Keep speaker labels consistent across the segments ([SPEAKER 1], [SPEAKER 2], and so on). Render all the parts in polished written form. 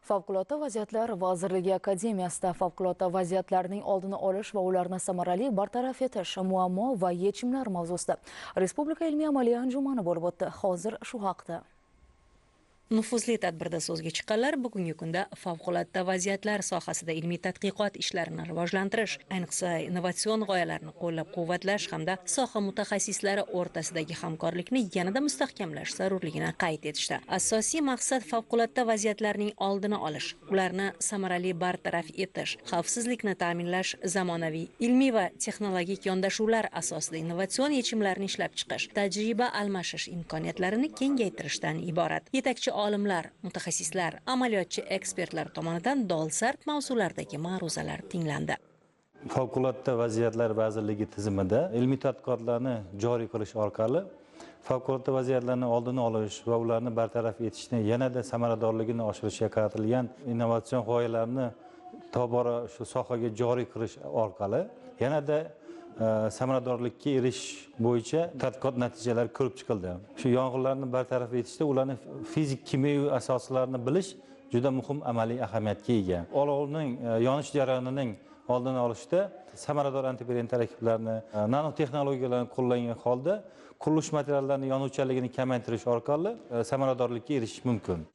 [SPEAKER 1] Favqulodda vaziyatlar vazirligi akademiyasida favqulodda vaziyatlarning oldini olish va ularni samarali bartaraf etish, muammo va yechimlar mavzusida Respublika ilmiy-amaliy anjumani bo'lib o'tdi. Hozir shu haqda.
[SPEAKER 2] Nufuzli tadbirda so'zga chiqqanlar bugungi kunda favqulodda vaziyatlar sohasida ilmiy tadqiqot ishlarini rivojlantirish, ayniqsa innovatsion g'oyalarni qo'llab-quvvatlash hamda soha mutaxassislari o'rtasidagi hamkorlikni yanada mustahkamlash zarurligini qayd etishdi. Asosiy maqsad favqulodda vaziyatlarning oldini olish, ularni samarali bartaraf etish, xavfsizlikni ta'minlash, zamonaviy ilmiy va texnologik yondashuvlar asosida innovatsion yechimlarni ishlab chiqish, tajriba almashish imkoniyatlarini kengaytirishdan iborat. Yetakchi olimlar, mutaxassislar, amaliyotchi ekspertlar tomonidan dolzarb mavzulardagi ma'ruzalar tinglandi.
[SPEAKER 3] Favqulodda vaziyatlar vazirligi tizimida ilmiy tadqiqotlarni joriy qilish orqali favqulodda vaziyatlarni oldini olish va ularni bartaraf etishni yanada samaradorligini oshirishga qaratilgan innovatsion g'oyalarni tobora shu sohaga joriy qilish orqali yanada samaradorlikka erishish bo'yicha tadqiqot natijalari ko'rib chiqildi. Shu yong'inlarni bartaraf etishda ularning fizik kimyoviy asoslarini bilish juda muhim amaliy ahamiyatga ega. Olovning yonish jarayonining oldini olishda samarador antipiren tarkiblarni, nanotexnologiyalarni qo'llangan holda qurilish materiallarining yonuvchanligini kamaytirish orqali samaradorlikka erishish mumkin.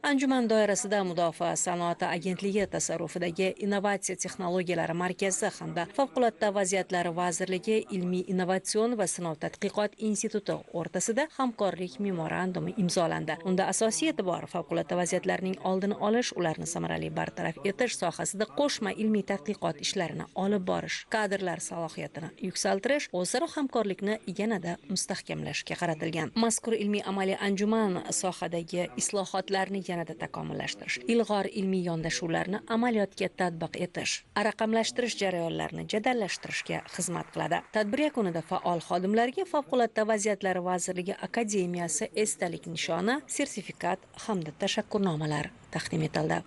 [SPEAKER 2] Anjuman doirasida Mudofaa sanoati agentligi tasarrufidagi Innovatsiya texnologiyalari markazi hamda Favqulodda vaziyatlar vazirligi ilmiy innovatsion va sinov tadqiqot instituti o'rtasida hamkorlik memorandumi imzolandi. Unda asosiy e'tibor favqulodda vaziyatlarning oldini olish, ularni samarali bartaraf etish sohasida qo'shma ilmiy tadqiqot ishlarini olib borish, kadrlar salohiyatini yuksaltirish, o'zaro hamkorlikni yanada mustahkamlashga qaratilgan. Mazkur ilmiy amaliy anjuman sohadagi islohotlarni yanada takomillashtirish, ilg'or ilmiy yondashuvlarni amaliyotga tatbiq etish, raqamlashtirish jarayonlarini jadallashtirishga xizmat qiladi. Tadbir yakunida faol xodimlarga Favqulodda vaziyatlar vazirligi akademiyasi esdalik nishoni, sertifikat hamda tashakkurnomalar taqdim etildi.